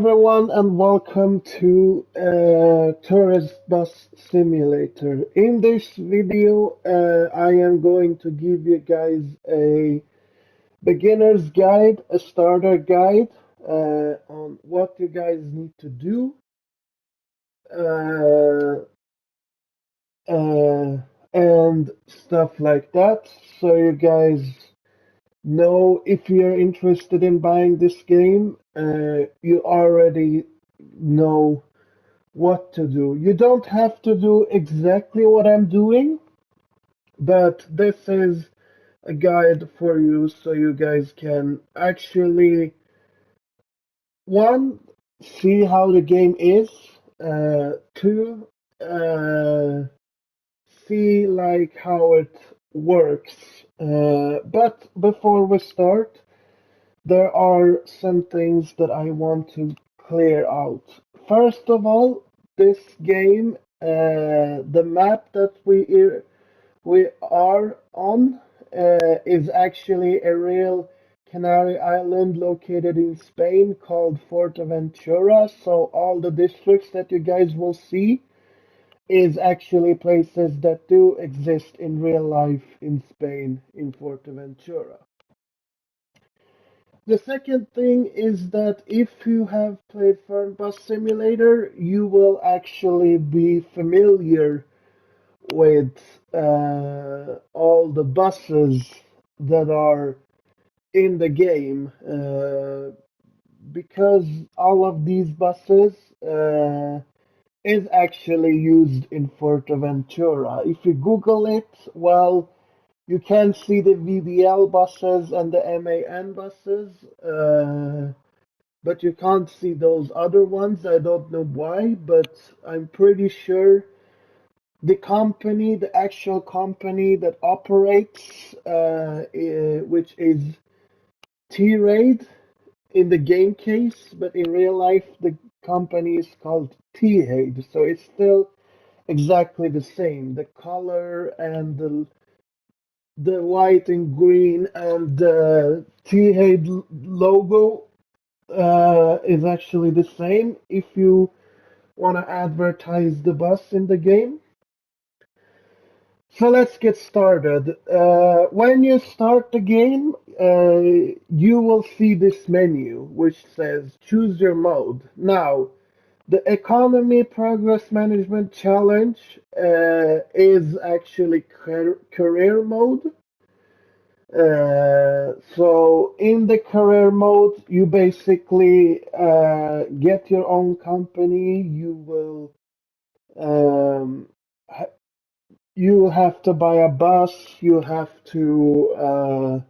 everyone, and welcome to Tourist Bus Simulator. In this video, I am going to give you guys a beginner's guide, a starter guide on what you guys need to do, uh, uh, and stuff like that. So you guys know if you're interested in buying this game, you already know what to do. You don't have to do exactly what I'm doing, but this is a guide for you so you guys can actually, one, see how the game is, two, uh, see like how it works. But before we start, there are some things that I want to clear out. First of all, this game, the map that we are on, is actually a real Canary island located in Spain called Fuerteventura. So all the districts that you guys will see is actually places that do exist in real life in Spain, in Fuerteventura. The second thing is that if you have played Fernbus Simulator, you will actually be familiar with all the buses that are in the game, because all of these buses is actually used in Fuerteventura. If you Google it, well, you can see the VBL buses and the MAN buses, but you can't see those other ones. I don't know why, but I'm pretty sure the company, the actual company that operates, which is T-Raid in the game case, but in real life the company is called T-Raid, so it's still exactly the same. The color and the white and green and the T-Raid logo is actually the same if you want to advertise the bus in the game. So let's get started. When you start the game, you will see this menu which says choose your mode. Now, the Economy Progress Management Challenge is actually career mode. So in the career mode, you basically get your own company. You will um, you have to buy a bus. You have to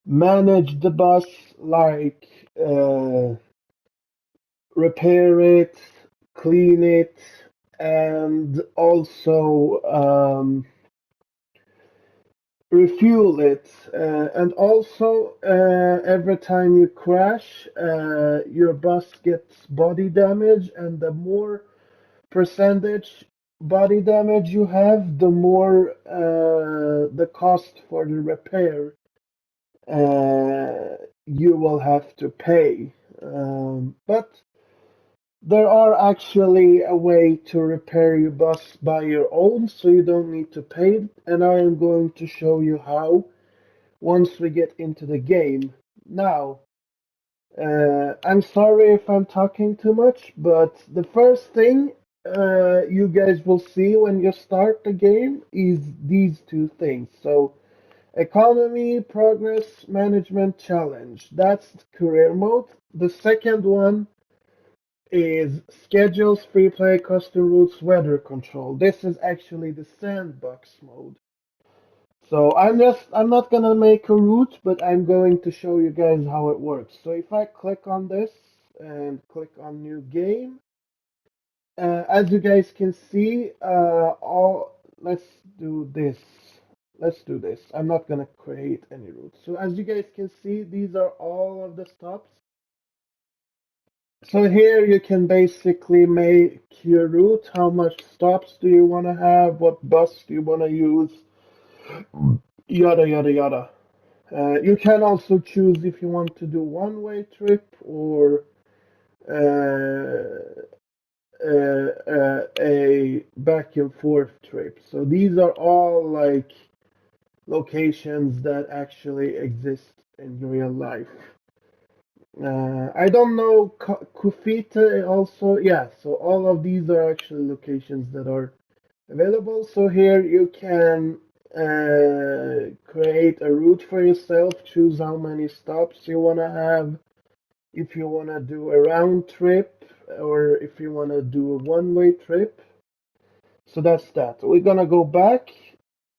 manage the bus, like repair it, clean it, and also refuel it. And also, every time you crash, your bus gets body damage, and the more percentage body damage you have, the more the cost for the repair you will have to pay. But there are actually a way to repair your bus by your own, so you don't need to pay it, and I am going to show you how once we get into the game. Now, I'm sorry if I'm talking too much, but the first thing you guys will see when you start the game is these two things. So, Economy Progress Management Challenge. That's career mode. The second one is Schedules, Free Play, Custom Routes, Weather Control. This is actually the sandbox mode. So I'm not gonna make a route, but I'm going to show you guys how it works. So if I click on this and click on new game, as you guys can see, all let's do this. Let's do this. I'm not gonna create any routes. So as you guys can see, these are all of the stops. So here you can basically make your route. How much stops do you want to have? What bus do you want to use? Yada yada yada. You can also choose if you want to do one-way trip or uh, a back and forth trip. So these are all like locations that actually exist in real life. I don't know Kufita also. Yeah, so all of these are actually locations that are available. So here you can create a route for yourself, choose how many stops you want to have, if you want to do a round trip or if you want to do a one-way trip. So that's that. We're gonna go back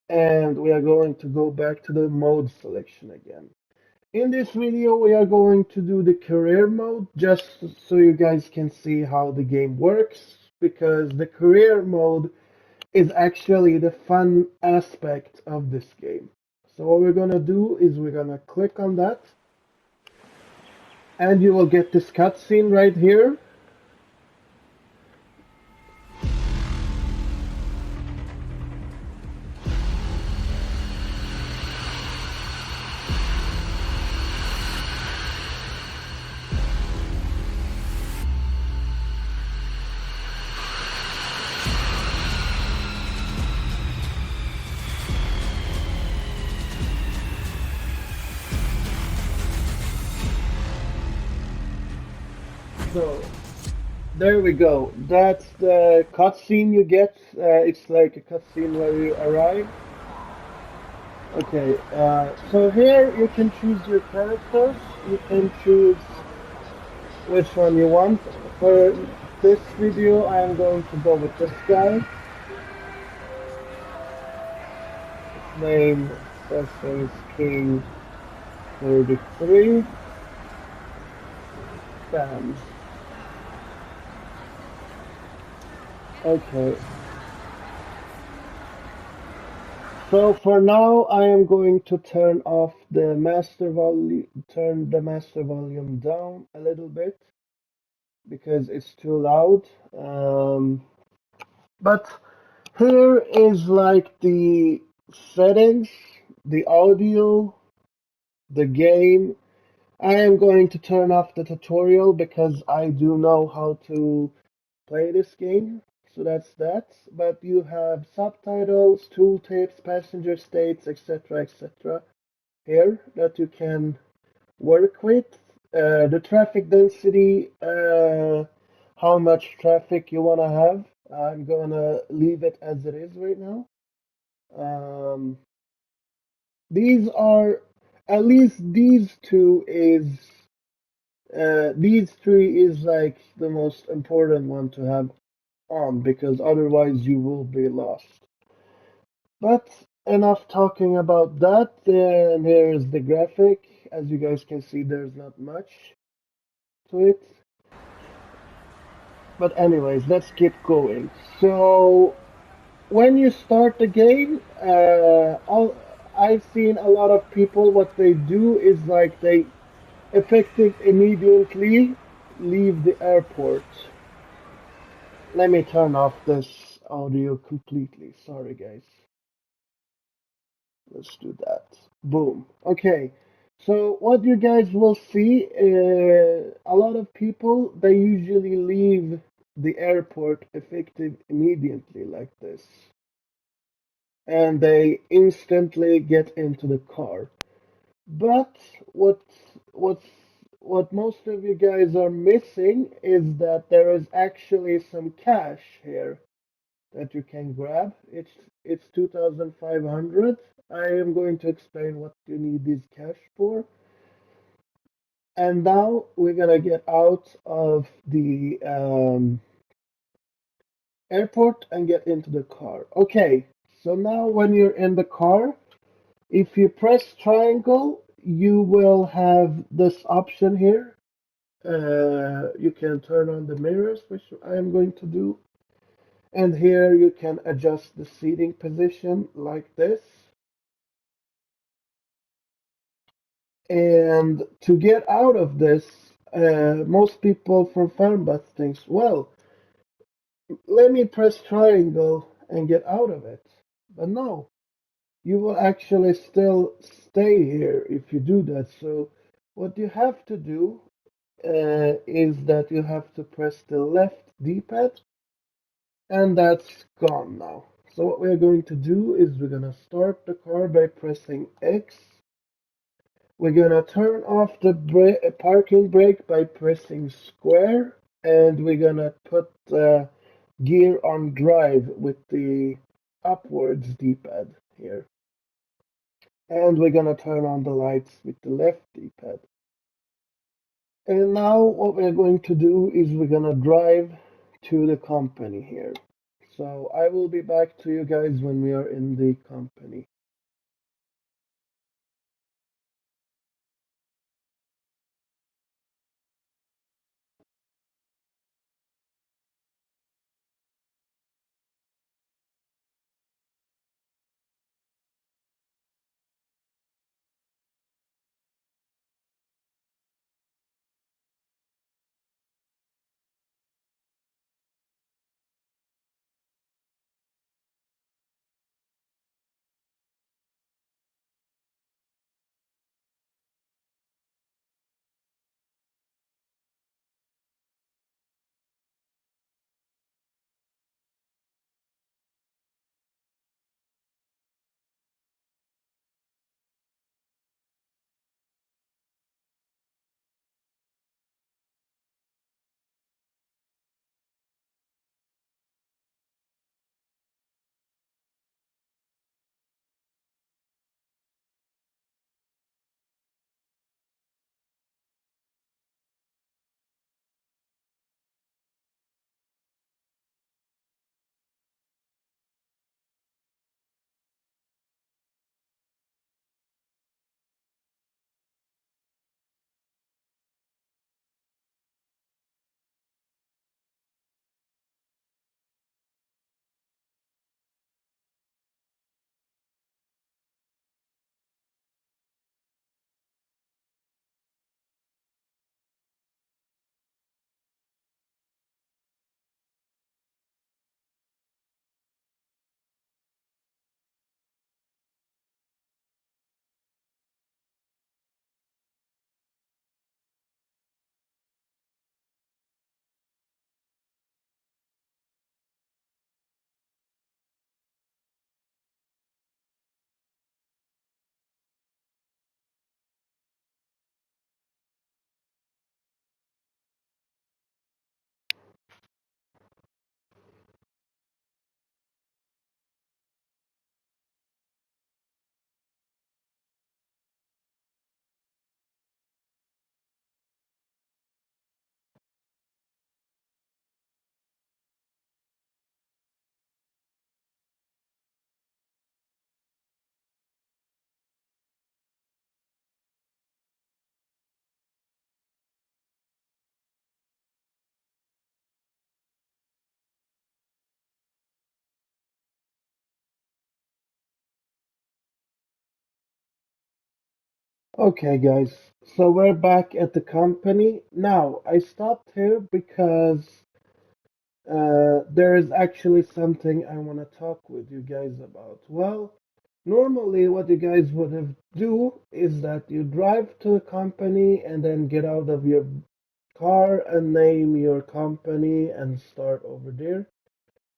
and we are going to go back to the mode selection again. In this video, we are going to do the career mode just so you guys can see how the game works, because the career mode is actually the fun aspect of this game. So what we're gonna do is we're gonna click on that and you will get this cutscene right here. So there we go. That's the cutscene you get. It's like a cutscene where you arrive. Okay, so here you can choose your characters. You can choose which one you want. For this video, I am going to go with this guy. His name is King 33. Bam. Okay. So for now, I am going to turn the master volume down a little bit because it's too loud. But here is like the settings, the audio, the game. I am going to turn off the tutorial because I do know how to play this game. So that's that. But you have subtitles, tooltips, passenger states, etc., etc. here that you can work with. The traffic density, how much traffic you want to have. I'm gonna leave it as it is right now. Um, these are at least these three is like the most important one to have on because otherwise you will be lost. But enough talking about that. And here is the graphic. As you guys can see, there's not much to it. But anyways, let's keep going. So when you start the game, I've seen a lot of people. What they do is like they effective immediately leave the airport. Let me turn off this audio completely. Sorry, guys. Let's do that. Boom. Okay. So what you guys will see, a lot of people, they usually leave the airport effective immediately like this. And they instantly get into the car. But what's what most of you guys are missing is that there is actually some cash here that you can grab. It's 2,500. I am going to explain what you need this cash for. And now we're gonna get out of the airport and get into the car. Okay, so now when you're in the car, if you press triangle, you will have this option here. You can turn on the mirrors, which I am going to do. And here you can adjust the seating position like this. And to get out of this, most people from FarmBus thinks, well, let me press triangle and get out of it. But no, you will actually still stay here if you do that. So what you have to do is that you have to press the left D-pad, and that's gone now. So what we're going to do is we're gonna start the car by pressing X. We're gonna turn off the parking brake by pressing square, and we're gonna put the gear on drive with the upwards D-pad here. And we're gonna turn on the lights with the left D-pad. And now what we're going to do is we're gonna drive to the company here. So I will be back to you guys when we are in the company. Okay, guys, so we're back at the company. Now, I stopped here because there is actually something I want to talk with you guys about. Well, normally what you guys would have do is that you drive to the company and then get out of your car and name your company and start over there.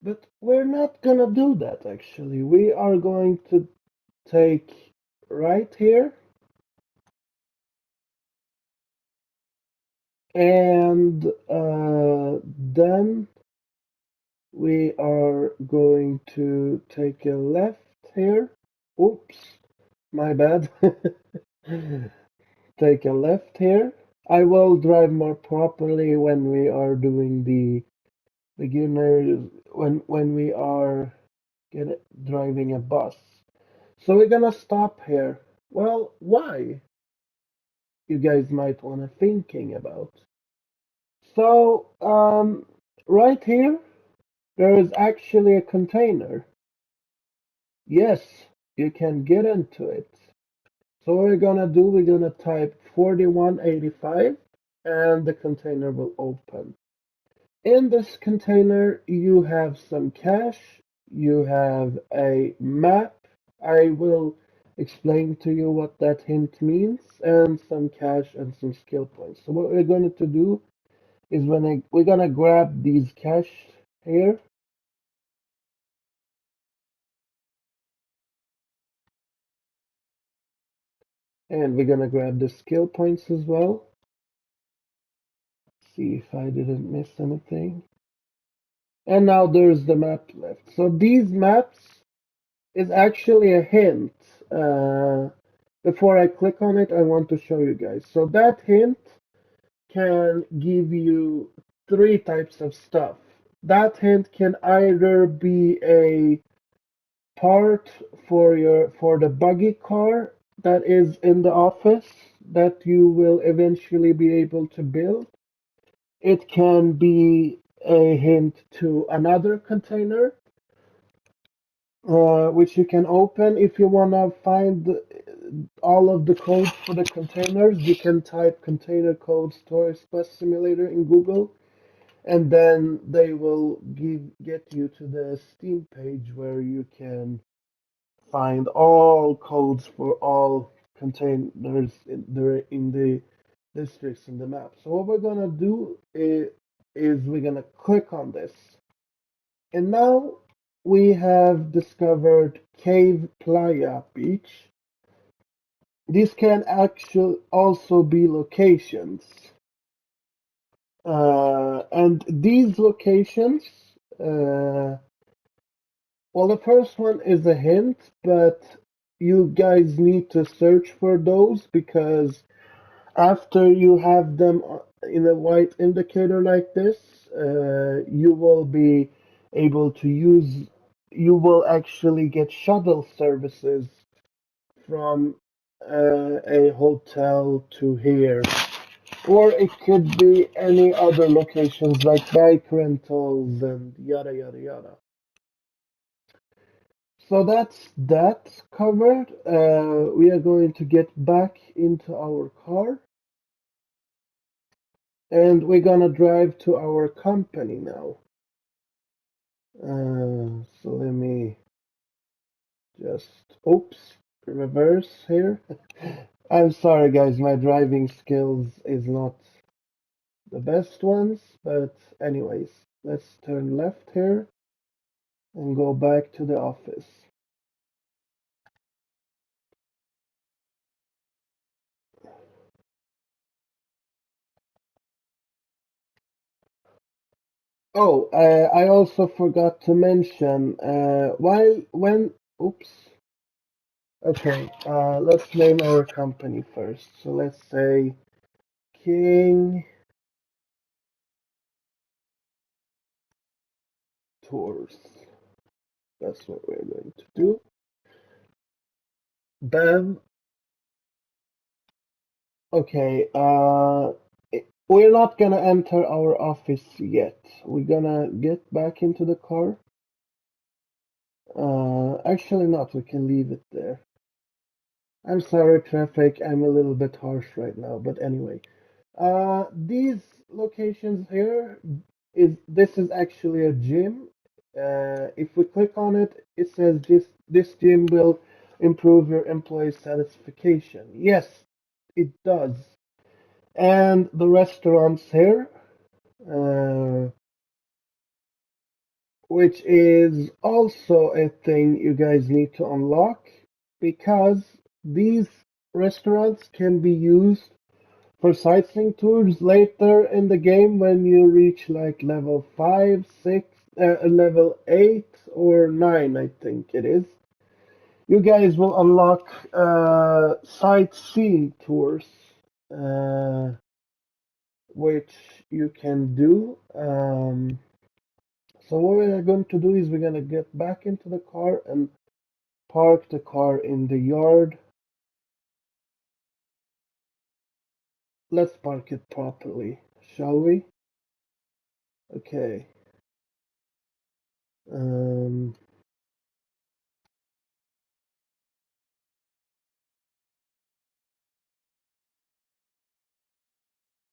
But we're not gonna do that actually. We are going to take right here, and then we are going to take a left here. Oops, my bad. Take a left here. I will drive more properly when we are doing the beginners, when we are driving a bus. So we're gonna stop here. Well, why? You guys might wanna thinking about. So, right here, there is actually a container. Yes, you can get into it. So what we're gonna do, we're gonna type 4185 and the container will open. In this container, you have some cash, you have a map. I will explain to you what that hint means, and some cash and some skill points. So what we're going to do is we're gonna grab these cash here, and we're gonna grab the skill points as well. See if I didn't miss anything. And now there's the map left. So these maps is actually a hint. Uh, Before I click on it, I want to show you guys. So that hint can give you three types of stuff. That hint can either be a part for the buggy car that is in the office that you will eventually be able to build. It can be a hint to another container, which you can open. If you want to find all of the codes for the containers, you can type container codes Tourist Bus Simulator in Google, and then they will get you to the Steam page where you can find all codes for all containers in the districts in the map. So what we're gonna do is we're gonna click on this. And now we have discovered Cave Playa Beach. These can actually also be locations. And these locations, well, the first one is a hint, but you guys need to search for those because after you have them in a white indicator like this, you will be able to use, you will actually get shuttle services from a hotel to here. Or it could be any other locations like bike rentals and yada yada yada. So that's that covered. We are going to get back into our car and we're gonna drive to our company now. So let me just, oops, reverse here. I'm sorry guys, my driving skills is not the best ones, but anyways, let's turn left here and go back to the office. Oh, I also forgot to mention, oops, okay, let's name our company first. So let's say King Tours. That's what we're going to do. Then, okay, we're not gonna enter our office yet. We're gonna get back into the car. Actually not, we can leave it there. I'm sorry, traffic, I'm a little bit harsh right now, but anyway. These locations here this is actually a gym. If we click on it, it says this gym will improve your employee satisfaction. Yes, it does. And the restaurants here, uh, which is also a thing you guys need to unlock because these restaurants can be used for sightseeing tours later in the game when you reach like level 5, 6, level 8 or 9, I think it is. You guys will unlock sightseeing tours, uh, which you can do. So what we're going to do is we're going to get back into the car and park the car in the yard. Let's park it properly, shall we? Okay. Um,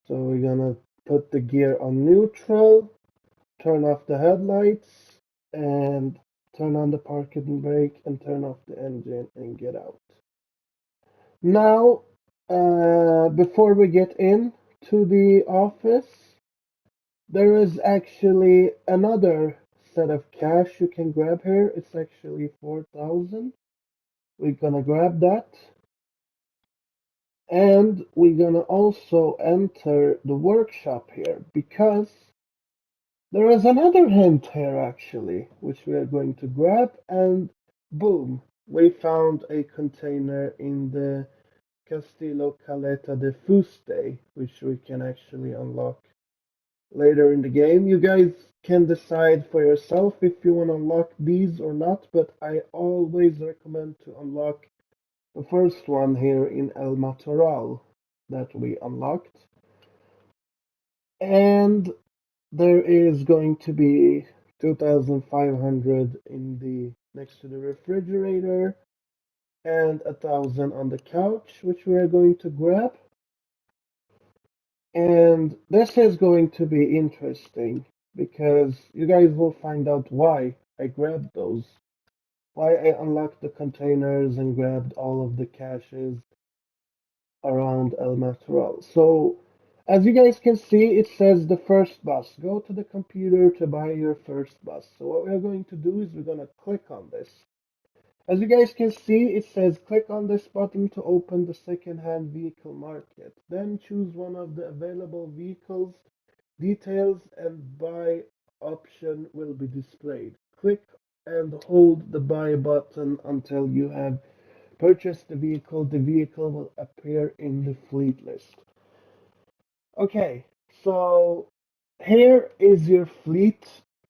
so we're gonna put the gear on neutral, turn off the headlights, and turn on the parking brake and turn off the engine and get out. Now, before we get in to the office, there is actually another set of cash you can grab here. It's actually 4,000. We're gonna grab that. And we're gonna also enter the workshop here because there is another hint here actually, which we are going to grab, and boom, we found a container in the Castillo Caleta de Fuste, which we can actually unlock later in the game. You guys can decide for yourself if you want to unlock these or not, but I always recommend to unlock the first one here in El Matoral that we unlocked. And there is going to be 2,500 in the next to the refrigerator and 1,000 on the couch, which we are going to grab. And this is going to be interesting because you guys will find out why I grabbed those, why I unlocked the containers and grabbed all of the caches around El Matoral. So, as you guys can see, it says the first bus. Go to the computer to buy your first bus. So what we're going to do is we're going to click on this. As you guys can see, it says click on this button to open the second-hand vehicle market. Then choose one of the available vehicles. Details and buy option will be displayed. Click and hold the buy button until you have purchased the vehicle. The vehicle will appear in the fleet list. Okay, so here is your fleet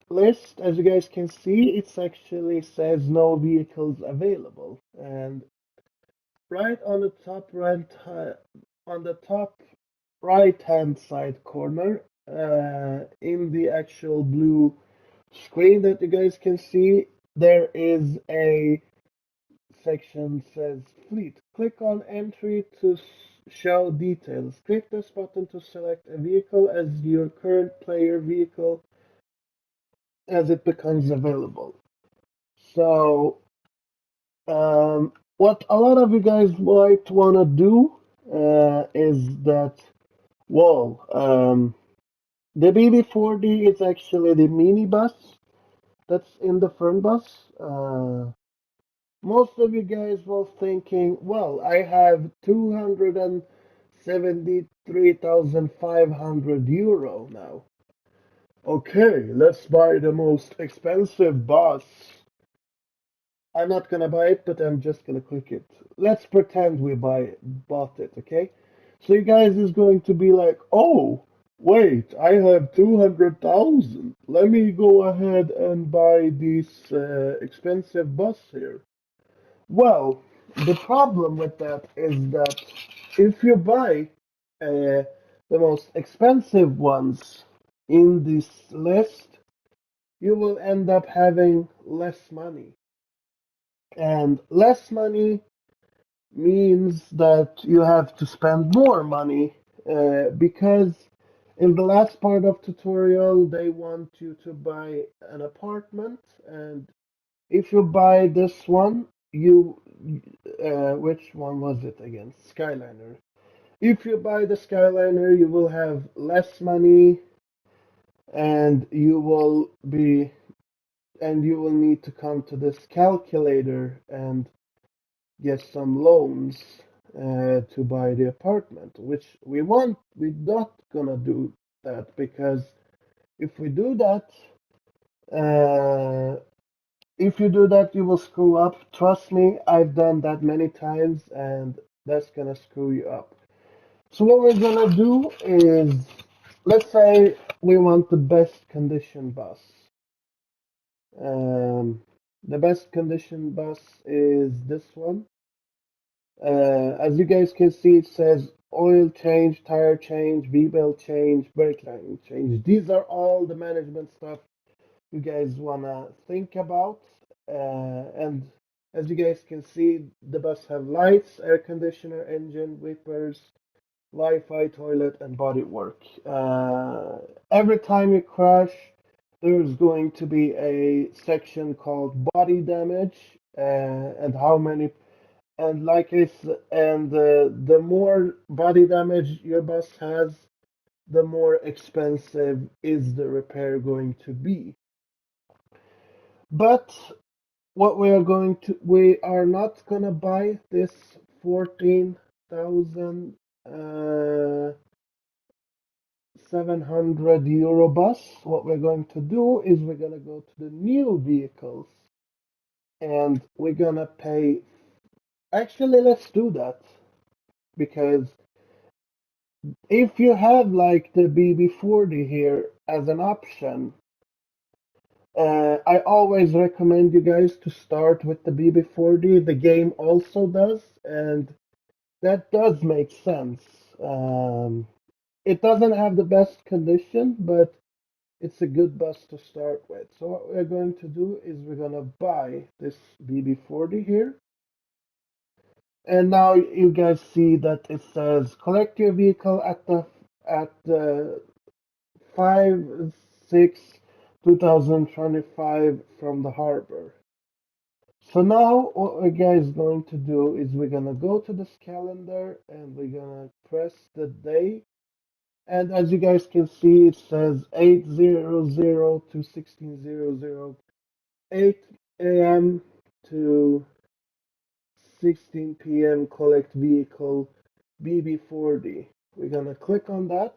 list. As you guys can see, it actually says no vehicles available. And right on the top right hand side corner, in the actual blue screen that you guys can see, there is a section says fleet. Click on entry to show details. Click this button to select a vehicle as your current player vehicle as it becomes available. So, what a lot of you guys might want to do is that, well, the BB40 is actually the minibus that's in the Fernbus. Most of you guys were thinking, well, I have 273,500 euro now. Okay, let's buy the most expensive bus. I'm not gonna buy it, but I'm just gonna click it. Let's pretend we bought it, okay? So you guys is going to be like, oh, wait, I have 200,000. Let me go ahead and buy this expensive bus here. Well, the problem with that is that if you buy the most expensive ones in this list, you will end up having less money. And less money means that you have to spend more money because in the last part of tutorial they want you to buy an apartment, and if you buy this one, you which one was it again? Skyliner. If you buy the Skyliner, you will have less money, and you will need to come to this calculator and get some loans to buy the apartment, which we want. We're not gonna do that because if we do that, uh, if you do that, you will screw up. Trust me, I've done that many times, and that's gonna screw you up. So what we're gonna do is, let's say we want the best condition bus. The best condition bus is this one. As you guys can see, it says oil change, tire change, V-belt change, brake line change. These are all the management stuff you guys wanna think about. And as you guys can see, the bus have lights, air conditioner, engine, wipers, Wi-Fi, toilet, and bodywork. Every time you crash, there's going to be a section called body damage and how many And the more body damage your bus has, the more expensive is the repair going to be. But what we are not gonna buy this 14,000 €700 bus. What we're going to do is we're gonna go to the new vehicles and we're gonna pay. Actually, let's do that because if you have like the BB40 here as an option, I always recommend you guys to start with the BB40. The game also does, and that does make sense. It doesn't have the best condition, but it's a good bus to start with. So what we're going to do is we're going to buy this BB40 here. And now you guys see that it says collect your vehicle at the 5/6/2025 from the harbor. So now what we're guys going to do is we're gonna go to this calendar and we're gonna press the day. And as you guys can see, it says 8:00 to 16:00, 8 a.m. to 16 p.m. collect vehicle BB40. We're gonna click on that.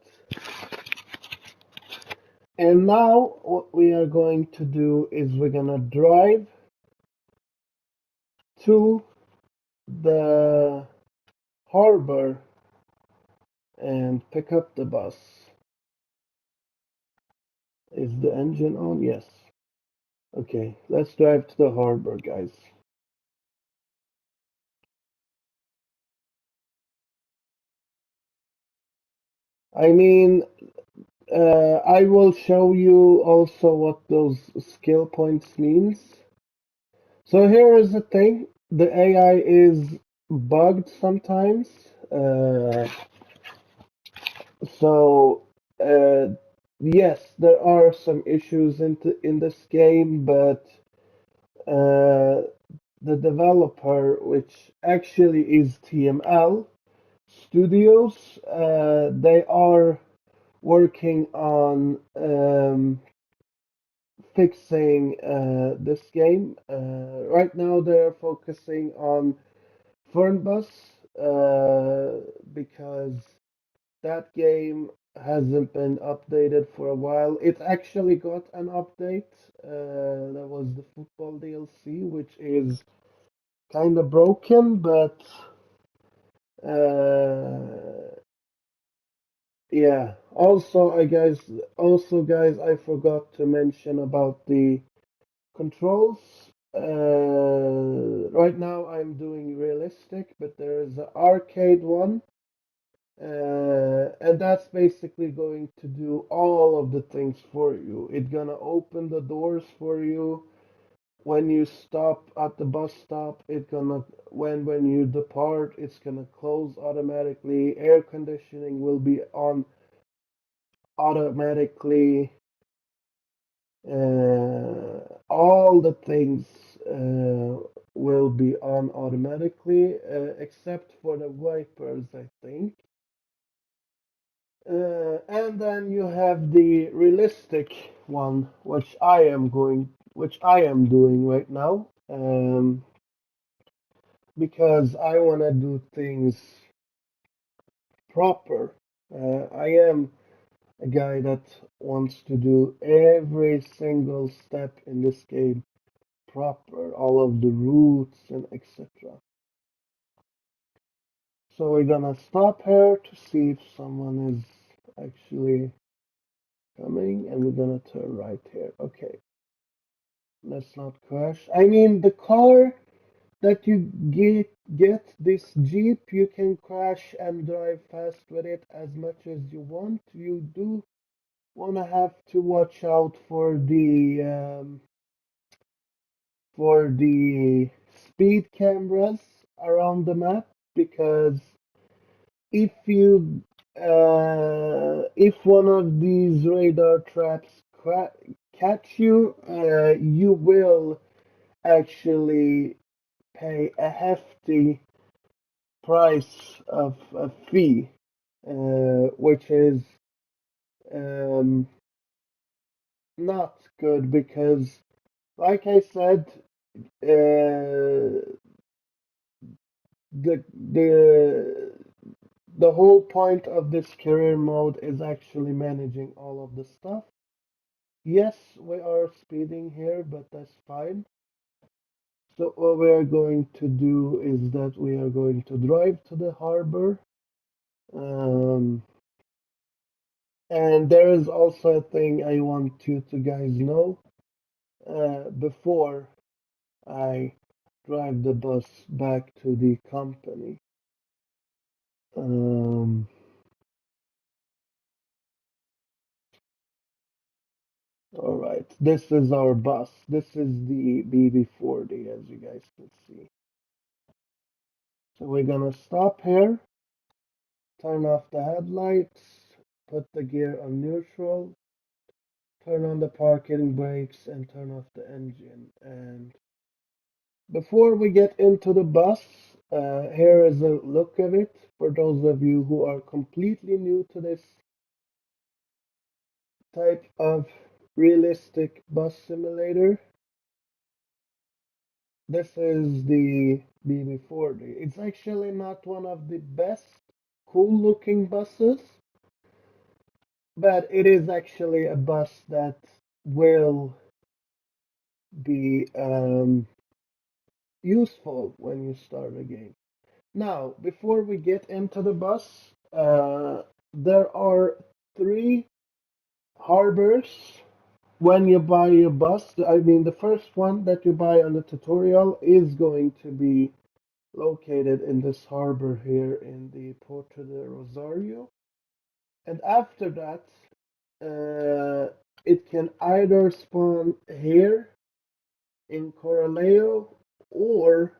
And now what we are going to do is we're gonna drive to the harbor and pick up the bus. Is the engine on? Yes. Okay, let's drive to the harbor, guys. I mean, I will show you also what those skill points means. So here is the thing. The AI is bugged sometimes. So yes, there are some issues in this game, but the developer, which actually is TML Studios, they are working on fixing this game. Right now, they're focusing on Fernbus because that game hasn't been updated for a while. It actually got an update. That was the football DLC, which is kind of broken, but yeah. Also, guys, I forgot to mention about the controls. Right now I'm doing realistic, but there is an arcade one. And that's basically going to do all of the things for you. It's gonna open the doors for you when you stop at the bus stop. It's gonna when you depart, it's gonna close automatically. Air conditioning will be on automatically. All the things will be on automatically, except for the wipers, I think. And then you have the realistic one, which I am doing right now, because I want to do things proper. I am a guy that wants to do every single step in this game proper, all of the routes and etc. So we're gonna stop here to see if someone is actually coming, and we're gonna turn right here. Okay, let's not crash. I mean, the car that you get this Jeep, you can crash and drive fast with it as much as you want. You do wanna have to watch out for the speed cameras around the map, because if you if one of these radar traps catch you, you will actually pay a hefty price of a fee, which is um, not good because, like I said, the the the whole point of this career mode is actually managing all of the stuff. Yes, we are speeding here, but that's fine. So what we are going to do is that we are going to drive to the harbor. Um, and there is also a thing I want you to guys know before I drive the bus back to the company. Um, all right, this is our bus. This is the BB40, as you guys can see. So we're gonna stop here, turn off the headlights, put the gear on neutral, turn on the parking brakes, and turn off the engine. And before we get into the bus, here is a look of it for those of you who are completely new to this type of realistic bus simulator. This is the BB40. It's actually not one of the best cool looking buses, but it is actually a bus that will be useful when you start a game. Now, before we get into the bus, there are three harbors when you buy a bus. I mean, the first one that you buy on the tutorial is going to be located in this harbor here in the Puerto de Rosario. And after that, it can either spawn here in Coraleo or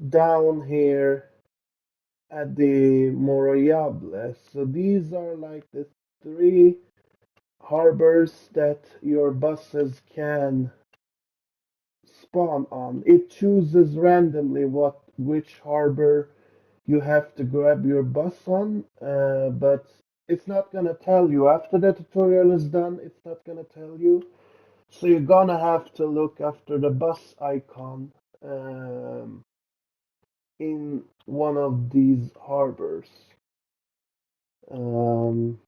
down here at the Moroyable. So these are like the three harbors that your buses can spawn on. It chooses randomly which harbor you have to grab your bus on, but it's not gonna tell you. After the tutorial is done, it's not gonna tell you. So you're gonna have to look after the bus icon in one of these harbors um,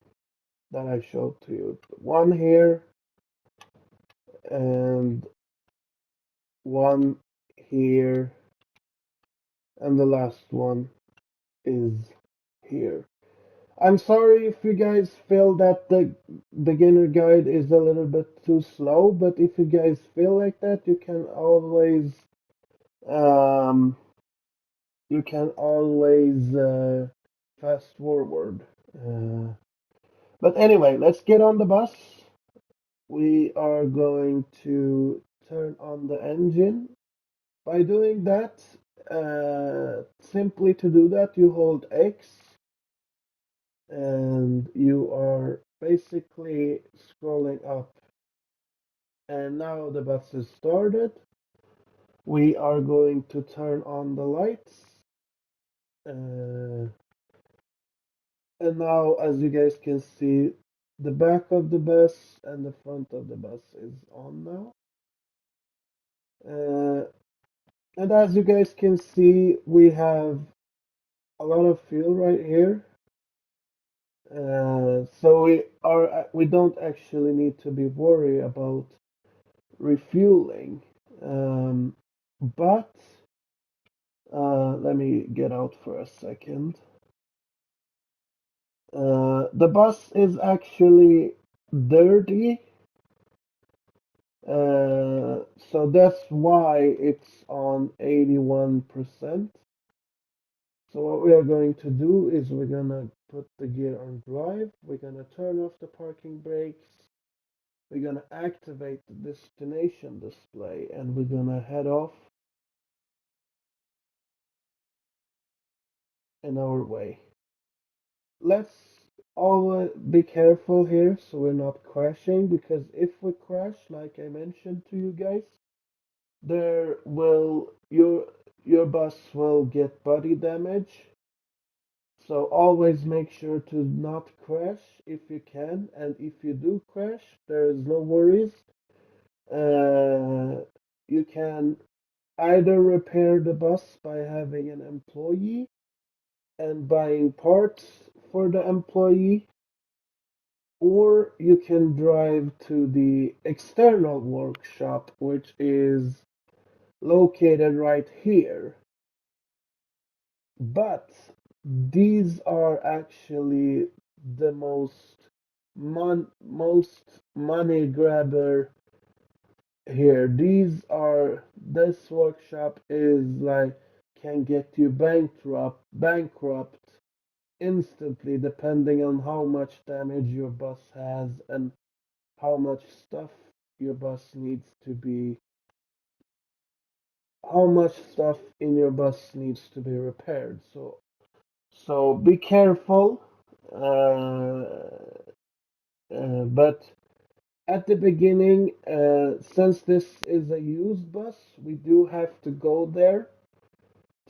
that I showed to you. One here and one here, and the last one is here. I'm sorry if you guys feel that the beginner guide is a little bit too slow, but if you guys feel like that, um, you can always fast forward. But anyway, let's get on the bus. We are going to turn on the engine. By doing that, simply to do that, you hold X and you are basically scrolling up. And now the bus is started. We are going to turn on the lights. And now, as you guys can see, the back of the bus and the front of the bus is on now. And as you guys can see, we have a lot of fuel right here. So we don't actually need to be worried about refueling. But let me get out for a second. The bus is actually dirty, so that's why it's on 81%. So what we are going to do is we're gonna put the gear on drive, we're gonna turn off the parking brakes, we're gonna activate the destination display, and we're gonna head off in our way. Let's all be careful here so we're not crashing, because if we crash, like I mentioned to you guys, there will your bus will get body damage. So always make sure to not crash if you can, and if you do crash, there is no worries. Uh, you can either repair the bus by having an employee and buying parts for the employee, or you can drive to the external workshop, which is located right here. But these are actually the most money grabber here. This workshop is like can get you bankrupt instantly depending on how much damage your bus has and how much stuff your bus needs to be how much stuff in your bus needs to be repaired. So be careful. But at the beginning, since this is a used bus, we do have to go there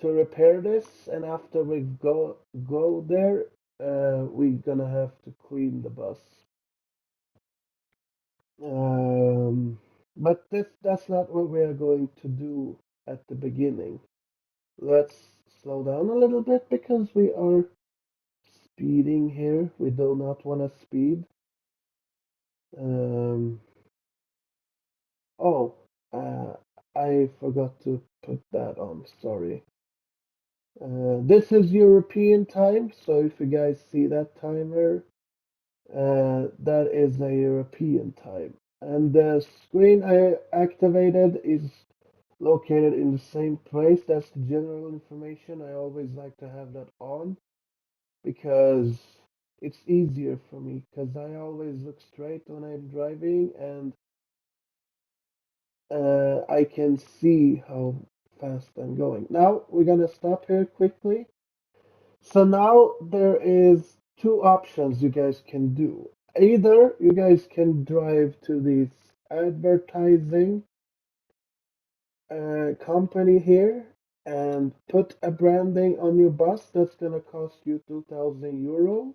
to repair this, and after we go there, we're gonna have to clean the bus. Um, but that's not what we are going to do at the beginning. Let's slow down a little bit because we are speeding here. We do not want to speed. Um, oh, I forgot to put that on. Sorry. This is European time, so if you guys see that timer, that is a European time. And the screen I activated is located in the same place. That's the general information. I always like to have that on because it's easier for me because I always look straight when I'm driving and I can see how fast I'm going. Now we're gonna stop here quickly. So now there is two options you guys can do. Either you guys can drive to this advertising company here and put a branding on your bus that's gonna cost you 2,000 euro.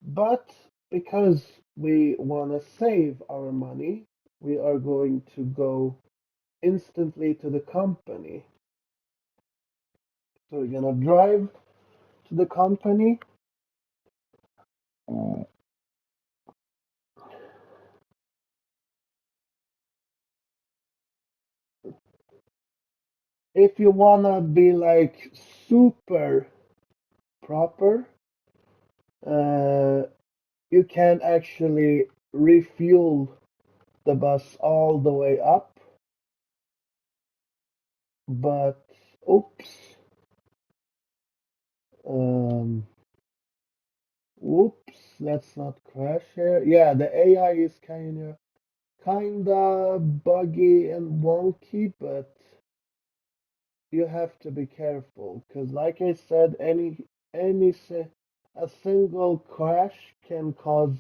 But because we want to save our money, we are going to go instantly to the company. So we're gonna drive to the company. If you wanna be like super proper, uh, you can actually refuel the bus all the way up. But oops, um, whoops, let's not crash here. Yeah, the AI is kinda buggy and wonky, but you have to be careful because, like I said, a single crash can cause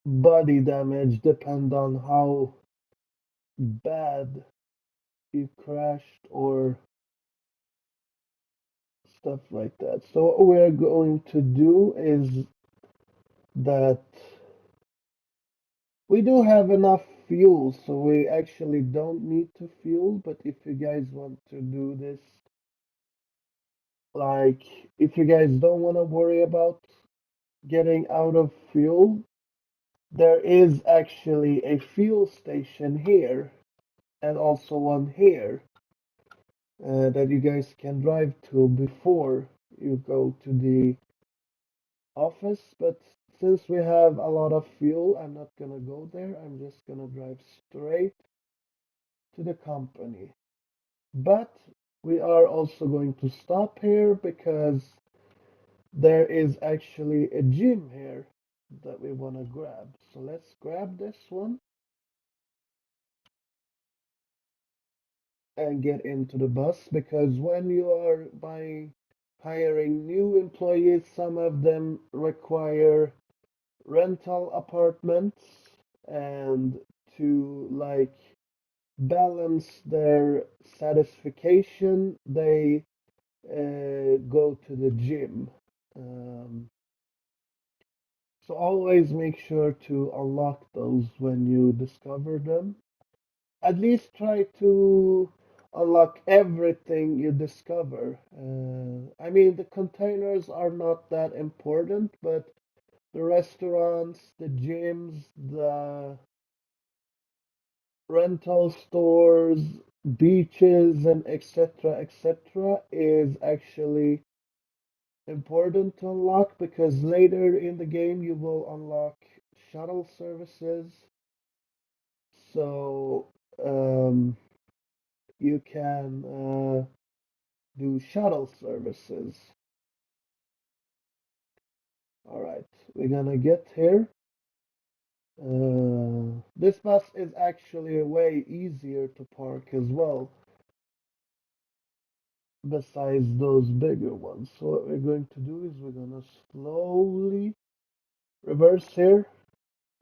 body damage, depend on how bad you crashed or stuff like that. So what we're going to do is that we do have enough fuel, so we actually don't need to fuel. But if you guys want to do this, like if you guys don't want to worry about getting out of fuel, there is actually a fuel station here and also one here that you guys can drive to before you go to the office. But since we have a lot of fuel, I'm not gonna go there. I'm just gonna drive straight to the company. But we are also going to stop here because there is actually a gym here that we want to grab. So let's grab this one and get into the bus because when you are hiring new employees, some of them require rental apartments and to like balance their satisfaction, they go to the gym. Um, so always make sure to unlock those when you discover them. At least try to unlock everything you discover. I mean, the containers are not that important, but the restaurants, the gyms, the rental stores, beaches, and etc. is actually important to unlock because later in the game you will unlock shuttle services. So you can do shuttle services. All right, we're gonna get here. This bus is actually way easier to park as well, besides those bigger ones. So what we're going to do is we're gonna slowly reverse here,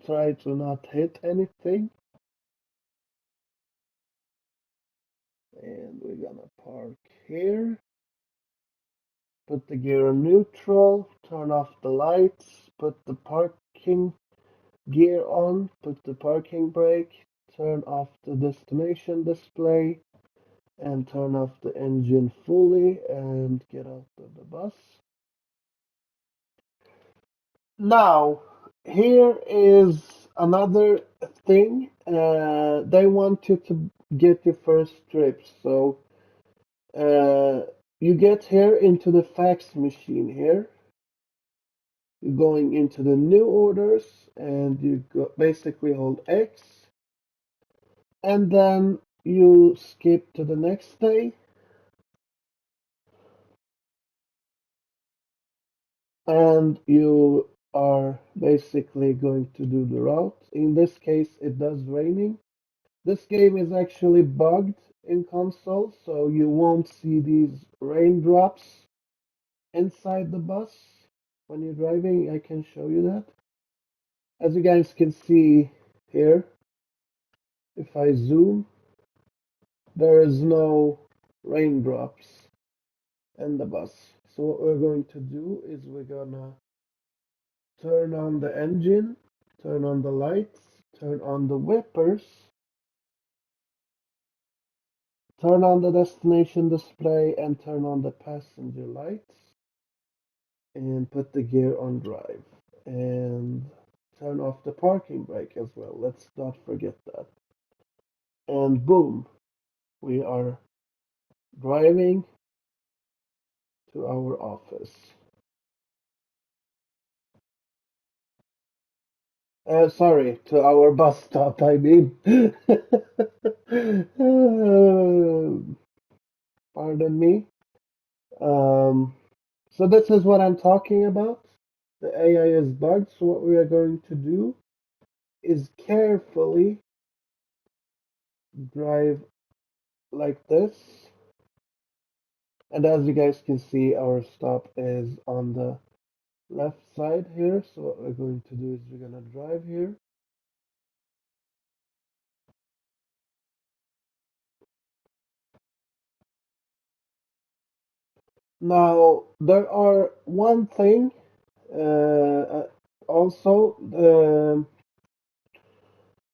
try to not hit anything, and we're gonna park here, put the gear on neutral, turn off the lights, put the parking gear on, put the parking brake, turn off the destination display, and turn off the engine fully and get out of the bus. Now, here is another thing. They want you to get your first trip. So you get here into the fax machine here. You're going into the new orders and you basically hold X and then you skip to the next day and you are basically going to do the route. In this case, it does raining. This game is actually bugged in console, so you won't see these raindrops inside the bus when you're driving. I can show you that. As you guys can see here, if I zoom, there is no raindrops in the bus. So what we're going to do is we're gonna turn on the engine, turn on the lights, turn on the whippers, turn on the destination display, and turn on the passenger lights, and put the gear on drive. And turn off the parking brake as well. Let's not forget that. And boom, we are driving to our office. Sorry, to our bus stop, I mean. Pardon me. So this is what I'm talking about. The AI is bugged, so what we are going to do is carefully drive like this. And as you guys can see, our stop is on the left side here. So what we're going to do is we're going to drive here. Now, there are one thing also,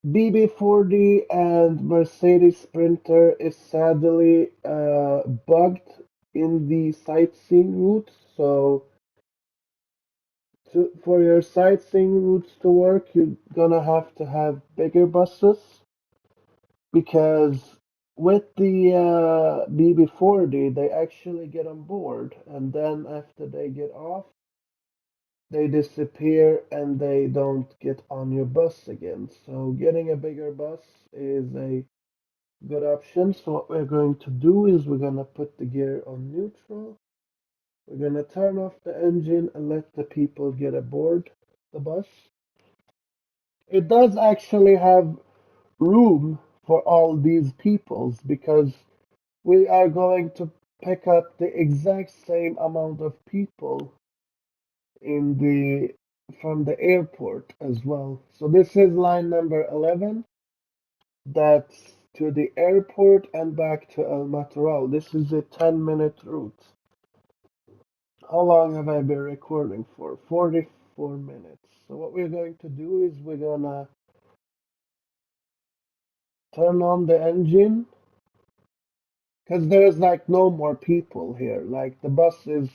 BB40 and Mercedes Sprinter is sadly bugged in the sightseeing routes. So for your sightseeing routes to work, you're gonna have to have bigger buses because with the BB40, they actually get on board, and then after they get off, they disappear and they don't get on your bus again. So getting a bigger bus is a good option. So what we're going to do is we're gonna put the gear on neutral. We're gonna turn off the engine and let the people get aboard the bus. It does actually have room for all these peoples because we are going to pick up the exact same amount of people in the from the airport as well. So this is line number 11 that's to the airport and back to El Matoral. This is a 10-minute route. How long have I been recording for? 44 minutes. So what we're going to do is we're gonna turn on the engine because there's like no more people here. Like the bus is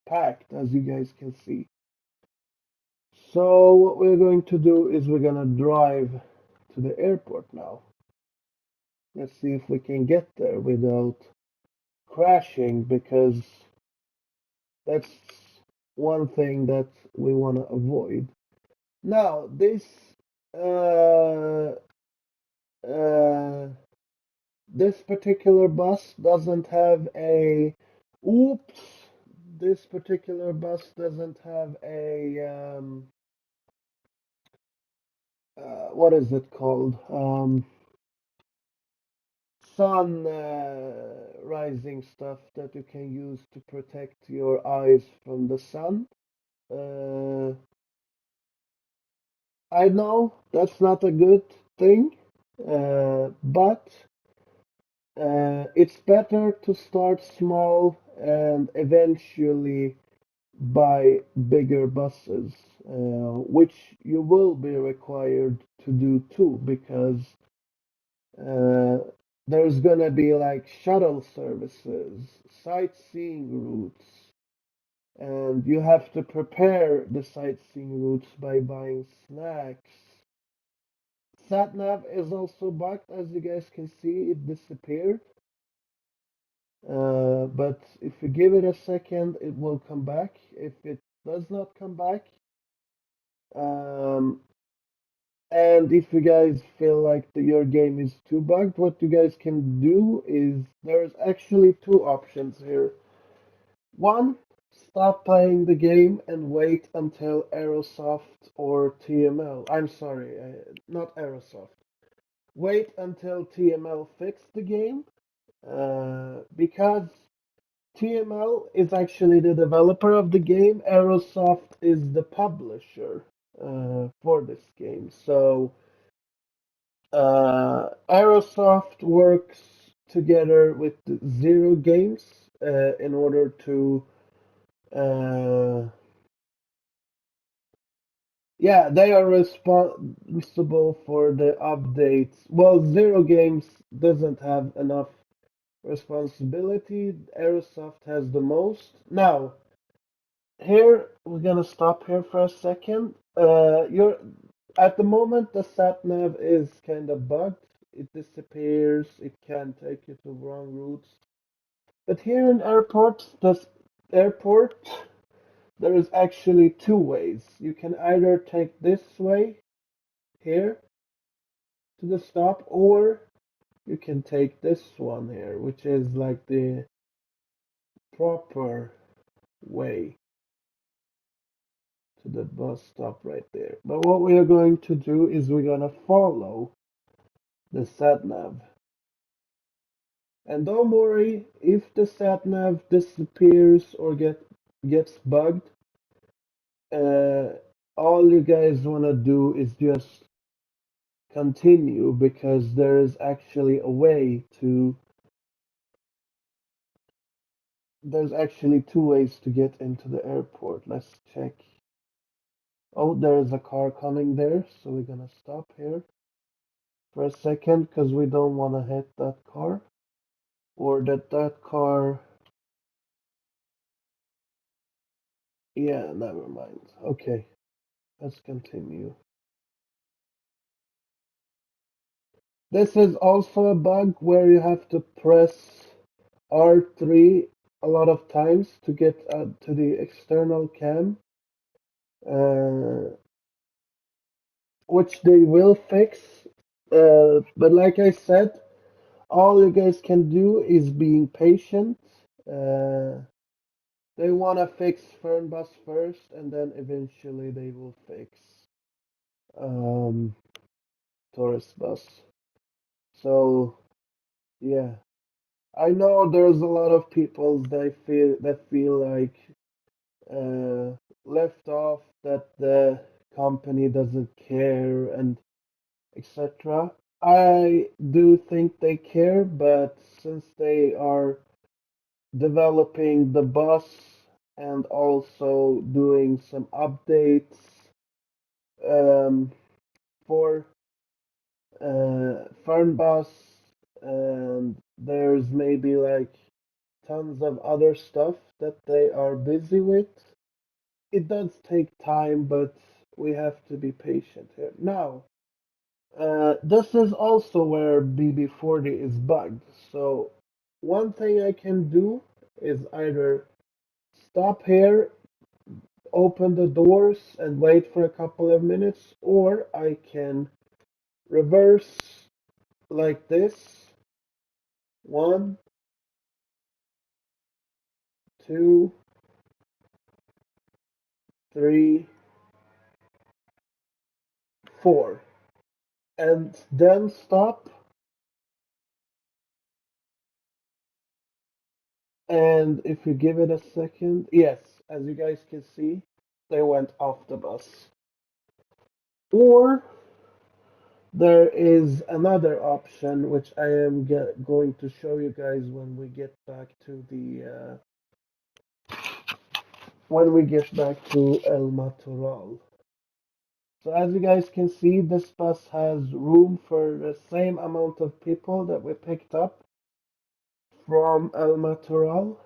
packed, as you guys can see. So what we're going to do is we're gonna drive to the airport now. Let's see if we can get there without crashing, because that's one thing that we want to avoid. Now, uh, uh, this particular bus doesn't have a. Oops! This particular bus doesn't have a. What is it called? Sun rising stuff that you can use to protect your eyes from the sun. Uh, I know that's not a good thing, but it's better to start small and eventually buy bigger buses, which you will be required to do too, because uh, there's gonna be like shuttle services, sightseeing routes, and you have to prepare the sightseeing routes by buying snacks. SatNav is also bugged, as you guys can see, it disappeared. But if you give it a second, it will come back. If it does not come back, um, and if you guys feel like your game is too bugged, what you guys can do is there's actually two options here. One, stop playing the game and wait until Aerosoft or TML. I'm sorry, not Aerosoft. Wait until TML fix the game, because TML is actually the developer of the game. Aerosoft is the publisher for this game. So Aerosoft works together with Zero Games in order to uh, yeah, they are responsible for the updates. Well, Zero Games doesn't have enough responsibility. Aerosoft has the most. Now, here we're gonna stop here for a second. You're at the moment the sat nav is kind of bugged. It disappears. It can take you to wrong routes. But here in this airport, there is actually two ways. You can either take this way here to the stop, or you can take this one here, which is like the proper way to the bus stop right there. But what we are going to do is we're gonna follow the sat nav. And don't worry if the sat nav disappears or gets bugged. Uh, all you guys wanna do is just continue, because there is actually a way to. There's actually two ways to get into the airport. Let's check. Oh, there is a car coming there, so we're gonna stop here for a second because we don't want to hit that car, or that car. Yeah, never mind. Okay, let's continue. This is also a bug where you have to press R3 a lot of times to get to the external cam, uh, which they will fix. But like I said, all you guys can do is being patient. Uh, they want to fix Fernbus first, and then eventually they will fix um, Tourist Bus. So yeah, I know there's a lot of people that feel like left off, that the company doesn't care and etc. I do think they care, but since they are developing the bus and also doing some updates um, for Fernbus, and there's maybe like tons of other stuff that they are busy with. It does take time, but we have to be patient here. Now, this is also where BB40 is bugged. So, one thing I can do is either stop here, open the doors, and wait for a couple of minutes, or I can reverse like this. One, two, three, four, and then stop. And if you give it a second, yes, as you guys can see, they went off the bus. Or there is another option which I am going to show you guys when we get back to the when we get back to El Matoral. So as you guys can see, this bus has room for the same amount of people that we picked up from El Matoral.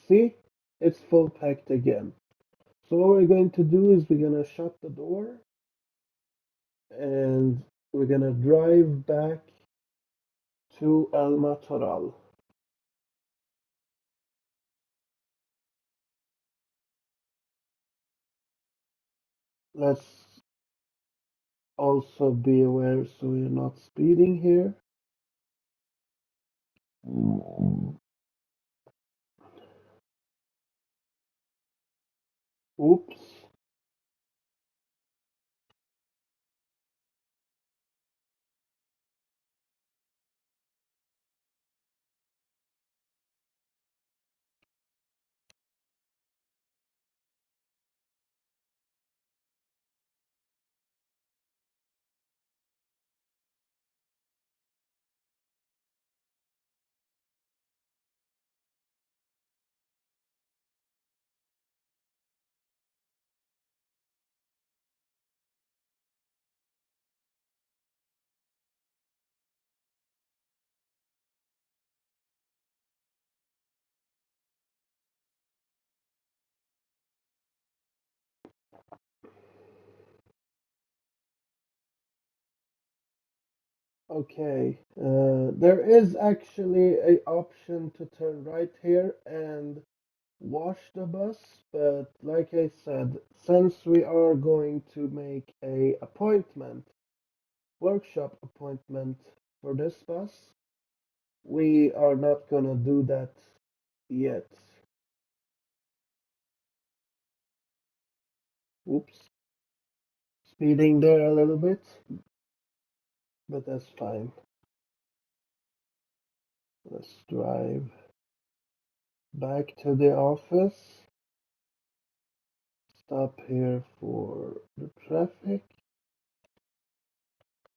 See, it's full packed again. So what we're going to do is we're gonna shut the door and we're gonna drive back to El Matoral. Let's also be aware so we're not speeding here. Oops. Okay. There is actually a option to turn right here and wash the bus, but like I said, since we are going to make a appointment, workshop appointment for this bus, we are not gonna do that yet. Oops, speeding there a little bit, but that's fine. Let's drive back to the office. Stop here for the traffic.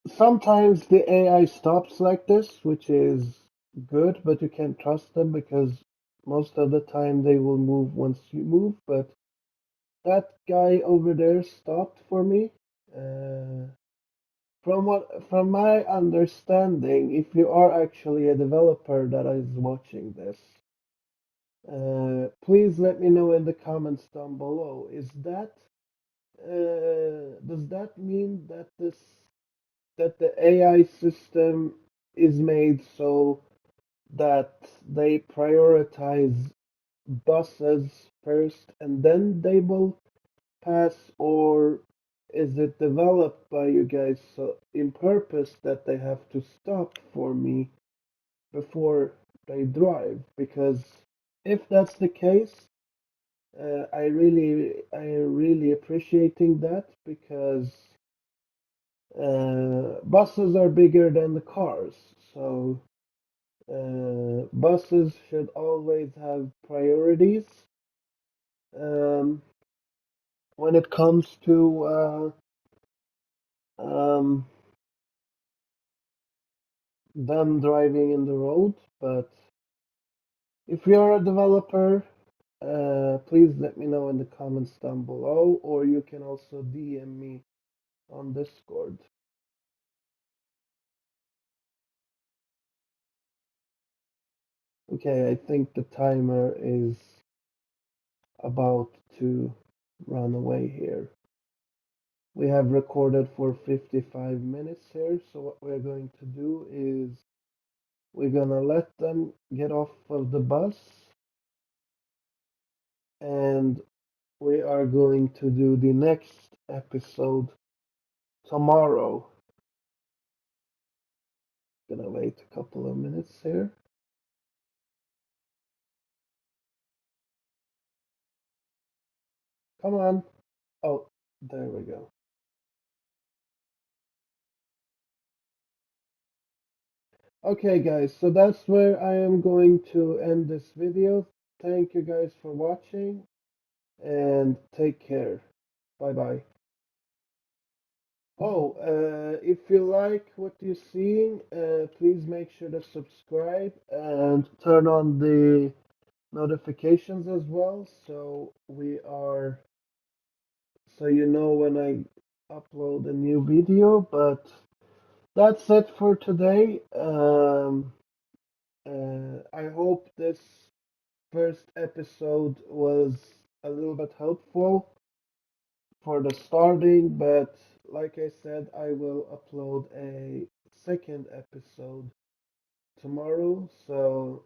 Sometimes the AI stops like this, which is good, but you can't trust them because most of the time they will move once you move. But that guy over there stopped for me. Uh, from my understanding, if you are actually a developer that is watching this, please let me know in the comments down below. Does that mean that the AI system is made so that they prioritize buses first and then they will pass, or is it developed by you guys so in purpose that they have to stop for me before they drive? Because if that's the case, I really appreciating that because buses are bigger than the cars, so buses should always have priorities um, when it comes to um, them driving in the road. But if you're a developer, please let me know in the comments down below, or you can also DM me on Discord. Okay, I think the timer is about to run away here. We have recorded for 55 minutes here, so what we're going to do is we're gonna let them get off of the bus, and we are going to do the next episode tomorrow. Gonna wait a couple of minutes here. Come on. Oh, there we go. Okay, guys, so that's where I am going to end this video. Thank you guys for watching, and take care. Bye bye. Oh, if you like what you're seeing, please make sure to subscribe and turn on the notifications as well, so you know when I upload a new video. But that's it for today. I hope this first episode was a little bit helpful for the starting, but like I said, I will upload a second episode tomorrow. So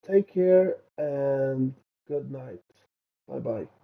take care and good night. Bye bye.